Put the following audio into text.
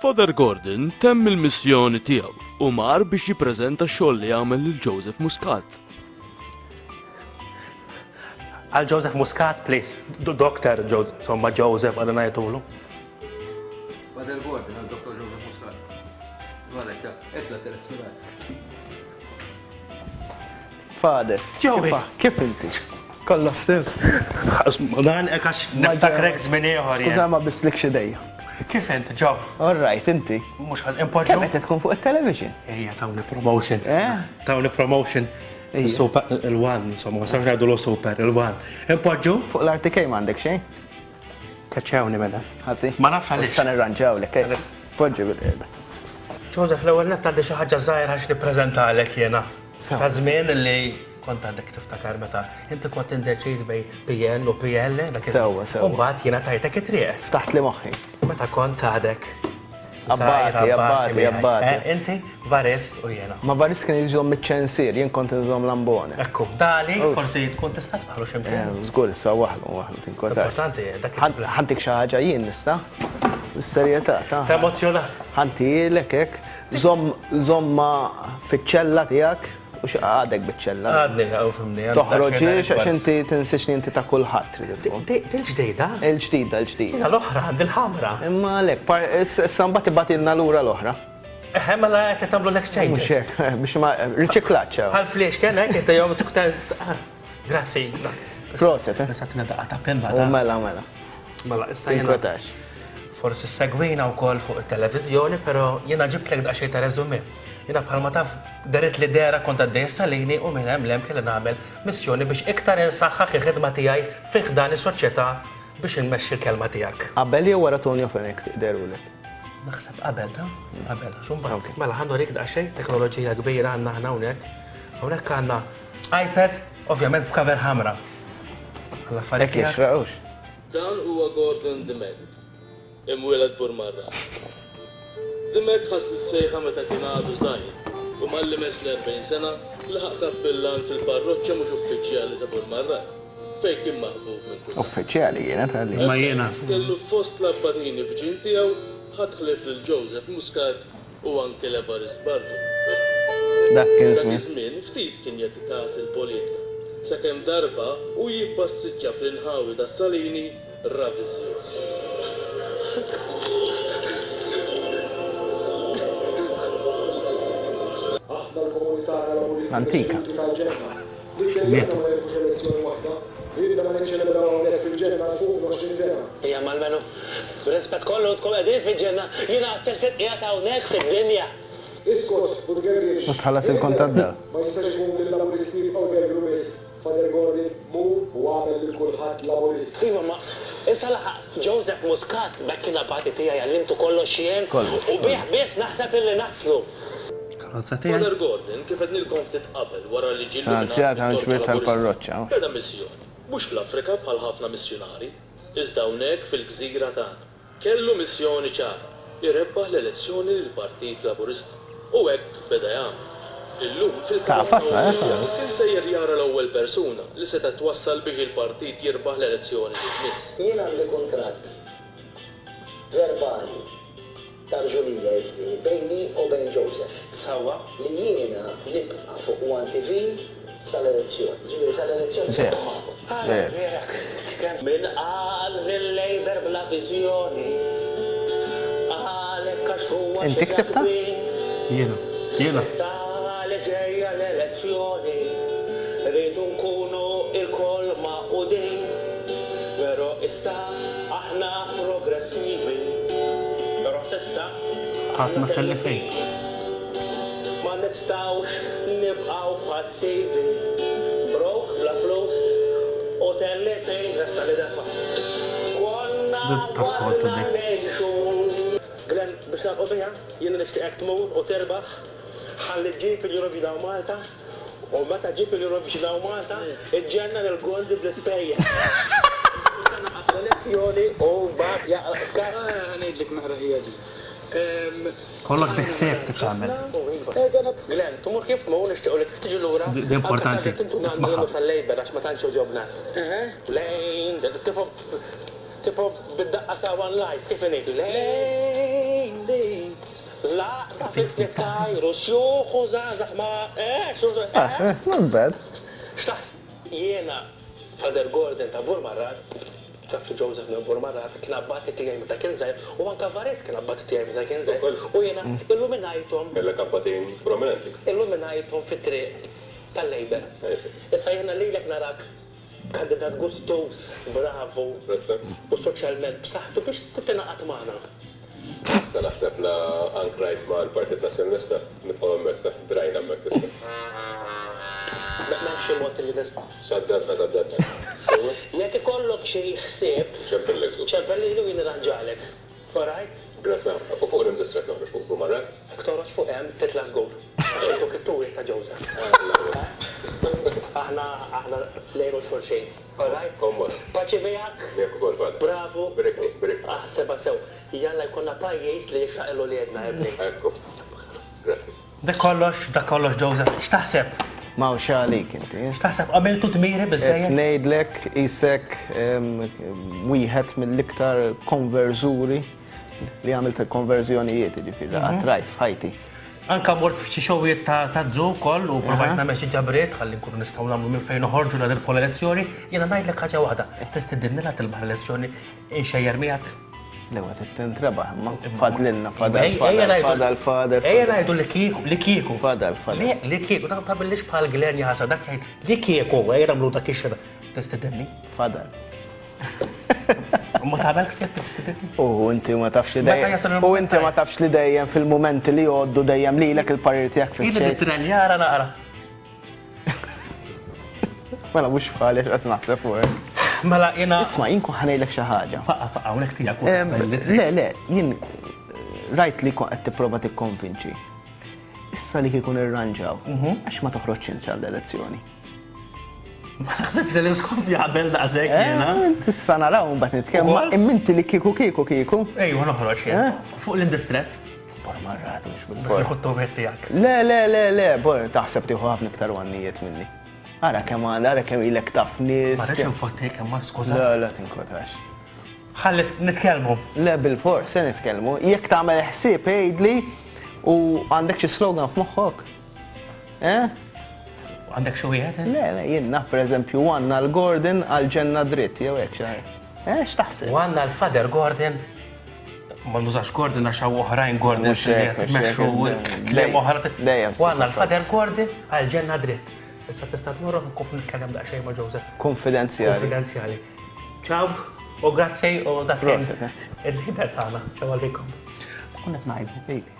Father Gordon temm il-missjoni tiegħu u mar biex jippreżenta x-xogħol li jagħmel lil Joseph Muscat. Għal Joseph Muscat, please. Dr. Joseph, somma Joseph għal ngħidulu. Father Gordon għal Dr. Joseph Muscat. Għalek, etla t-telefonat. Father, Joey. Kif inti? Kolla stil. Dan ekax niftakrek żmien ieħor. Skuża ma bislik xidejja. Kif inti, Joe? All right, inti. Mhux ħaż impoġġu. Kemm qed tkun fuq it-television? Ejja, tawni promotion. Eh? Tawni promotion. Super, il-one, insomma, ma sarx ngħidu lo super, il-one. Impoġġu? Fuq l-RTK m'għandek xejn? Kaċċewni mela. Ħasi? Ma nafx għaliex. Issa nirranġawlek, Foġġi bil-qiegħda. Joseph, l-ewwel nett għandi xi ħaġa żgħira għax nippreżentalek jiena. Ta' żmien li kont għandek tiftakar meta inti kont indeċiż bej PN u PL. Sewwa, sewwa. U mbagħad jiena tajtek it-triq. Ftaħt li moħħi. Meta kont għadek. Abbati. Inti varist u jiena. Ma varis kien jiġu miċ-ċensir, jien kont nżomm lambone. Ekku, dali forsi tkun tista' tbaħlu x'imkien. Żgur issa waħlu tinkotax. Importanti dak Ħantik xi ħaġa jien nista'? Bis-serjetà ta'. T'emozzjona. Ħantilek hekk, żomma fiċ-ċella tiegħek u x'għadek biċ-ċella. Għadni għaw fimni. Toħroġiex għax inti tinsiex li inti ta' kulħadd trid tkun. Til-ġdejda? Il-ġdida, il-ġdida. Jiena l-oħra għandi l-ħamra. Imma lek, issa mbagħad ibatilna lura l-oħra. Mela qed tagħmlu l-exchange. Mhux hekk, biex ma riċiklaġġ. Għal-fliex kien hekk inti jom tuktan. Grazzi. Proset, Issa tina daqqa ta' penna. U mela. Mela issa jiena. Tinkotax. Forsi segwina wkoll fuq it-televiżjoni, però jiena ġibtlek daqsxejn ta' reżumi. Jiena bħalma taf daret li dera kont għaddej salini u minn hemm kelli nagħmel missjoni biex iktar insaħħaħ il-ħidma tiegħi fih dan is-soċjetà biex inmexxi l-kelma tiegħek. Qabel jew wara Tonio Fenek derulek? Naħseb qabel ta' qabel. X'umbagħad. Mela ħandu rik daqsxejn teknoloġija kbira għandna aħna hawnhekk. Hawnhekk għandna iPad, ovvjament f'cover ħamra. Hekk jixraqux. Dan huwa Gordon Dimek, imwieled Burmarra. Dimek ħass is-sejħa meta kien għadu żgħir u malli mes l-40 sena laħaq kappillan fil-parroċċja mhux uffiċjali ta' Burmarra fejn kien maħbub minn kull. Uffiċjali jiena tal-li. Ma jiena. Kellu fost l-abbatini viċin tiegħu ħadħlif lil Joseph Muscat u anke l-Evarist Bardu. Dak kien Dak żmien. iż-żmien ftit kien jattikas il-politika sakemm darba u jippassiġġa fl-inħawi tas-Salini Ravizjus. Antika. Mietu. Ija mal-menu, rispet kollu tkun għedin fil-ġenna, jina għattelfet qiegħed hawnhekk fid-dinja. Iskot, Bulgariċ. U tħallas il-kontat da. Ma jistax ikun lill-laburisti u għerru biss. Father Gordon mu u għamel l-kulħadd laburist. Iva ma, issa laħaq Joseph Muscat bekkina pati tija jallimtu kollox jien u biex naħseb illi naslu. Father Gordon kif qed nilkom ftit qabel wara li ġillu Anzjat għan xbiet tal-parroċċa. beda missjoni. Mhux fl-Afrika bħal ħafna missjonari, iżda hawnhekk fil-gżira tagħna. Kellu missjoni ċara, irebbaħ l-elezzjoni lill-Partit Laburista. U hekk beda jagħmel. Illum fil-kampanja kien sejjer jara l-ewwel persuna li seta' twassal biex il-partit jirbaħ l-elezzjoni li tmiss. Jien għandi kuntratt verbali tarġulija bejni u bejn Joseph. Sawa. Li jiena nibqa' fuq One TV sal-elezzjoni. Ġifieri sal-elezzjoni. Min qal lil-Labor bla viżjoni. Għalek għax huwa Inti ktibta? Jiena. Sali ġejja l-elezzjoni, rridu nkunu il-koll maqudin, vero issa aħna progressivi, pero sissa Ħatma tellifejn. ma nistawx nibqaw passivi, brok bla flus u tellifejn resta li defa. Dik tas-soltu dik. Glenn, biex naqqa bija, jien nishtiqek tmur u terbaħ, ħalli ġib il-Eurovidaw Malta, u meta ġib il-Eurovidaw Malta, iġġenna l-gonzi bl-spejjes. Elezzjoni u bat jaqqa. Ngħidlek naqra ħija ġi. Kollox biħseb titgħamel. Glenn, tumur kif tmur nixtiequ li kif tiġi lura. Di importanti, ismaħħa. Tal-Labor għax ma tantx ġobna. Lejn, tipo bid-daqqa ta' One Life, kif ngħidu? Lejn, Fisni tajru, xjuħu zazax ma, Not bad. xtaħseb jiena Father Gordon ta' Burmarrat, Dr.Joseph ta' Burmarrat, kien abbati tiegħi meta kien żgħir u anke Vares kien abbati tiegħi meta kien żgħir u jiena illuminajthom. Kellek abbatin prominenti. Illuminajthom fit-triq tal-Labor. Issa jiena lilek narak kandidat gustus, bravo u soċjalment b'saħħtu biex titinaqat magħna. Issa naħseb la ankrajt ma' l-Partit Nazzjonalista, nibqgħu hemmhekk, drajna hemmhekk issa. M'hemmx mod li nista'. Saddadna. Jekk ikollok xi ħsieb, Ċempellek żgur. ċempellilu jien irranġalek. All right? Grazzi ħafna. U fuq l-industret noħroġ fuq Burmarrat? Ktoroġ fuq hemm titla' żgur. Għax intu kittuwi ta' Joseph. Aħna lejlu xulxejn. All right? Kommos. Paċi miegħek. Jekk ukoll fadal. Bravo. Birikni. Seba sew. Jalla jkollna pajjiż li jxaqlu li jedna ebni. Ekku. Grazzi. Dak kollox Joseph, x'taħseb? Ma' u xalik inti. X'taħseb għamiltu tmiri biżejjed? Nejdlek isek wieħed mill-iktar konverżuri li għamilt konverżjonijiet ġifiri, għatrajt f'ħajti. Anka mort f'xi xogħlijiet ta' żu wkoll u provajt nagħmel xi ġabriet ħalli nkunu nistgħu nagħmlu minn fejn noħorġu l elezzjoni, jiena ngħidlek ħaġa waħda, tistidinna tilbaħ l-elezzjoni inxejjer miegħek. L-ewwel tintrebaħ, ma fadlilna fadal. Ejja ngħidu li kieku. Fadal. Li kieku, ta' billix bħal Glen jasa dak jgħid li kieku, ejja nagħmlu dak ix-xeda. Tistidinni? Fadal. Ma tagħmel ħsieb tistidinni? U inti ma tafx li dejjem fil-mumenti li jgħoddu dejjem lilek il-parir tiegħek Ili fil-ċejt. nitrenjara naqra. Mela mhux bħalek qed naħseb fuq. Mela jiena. Isma' jien kun ħanejlek xi ħaġa. Faqqa hawnhekk tiegħek. Le, jien rajt li kon qed tipprova tikkonvinċi. Issa li kikun irranġaw, għax ma toħroġx inti għall-elezzjoni. Ma naħseb li l-iskofja qabel daqshekk jiena. Issa naraw mbagħad nitkellmu imminti li kieku. Ejwa noħroġ jien. Fuq l-indistret. Burmarrat mhux Biex bil-for. nħuttu wieħed tiegħek. Le, bor taħseb tieħu ħafna iktar wannijiet minni. Ara kemm ilek taf nies. Ma rridx infottek imma skuża. La tinkotrax. Ħalli nitkellmu. Le bil-for, se nitkellmu. Jekk tagħmel ħsieb għidli u għandek xi slogan f'moħħok. Għandek xi wieħed? Le, jien naf pereżempju għandna l-Gordon għall-ġenna dritt jew hekk xi ħaġa. X'taħseb? U għandna l-Father Gordon. Ma nużax Gordon għax hawn oħrajn Gordon xi qed tmexxu kliem oħra. U għandna l-Father Gordon għall-ġenna dritt. Issa tista' tmorru nkomplu nitkellem daqsxejn ma' Joseph. Konfidenzjali. Ciao, u grazzi u dak il-ħider tagħna. Ċew għalikom. Ma kont qed ngħidu.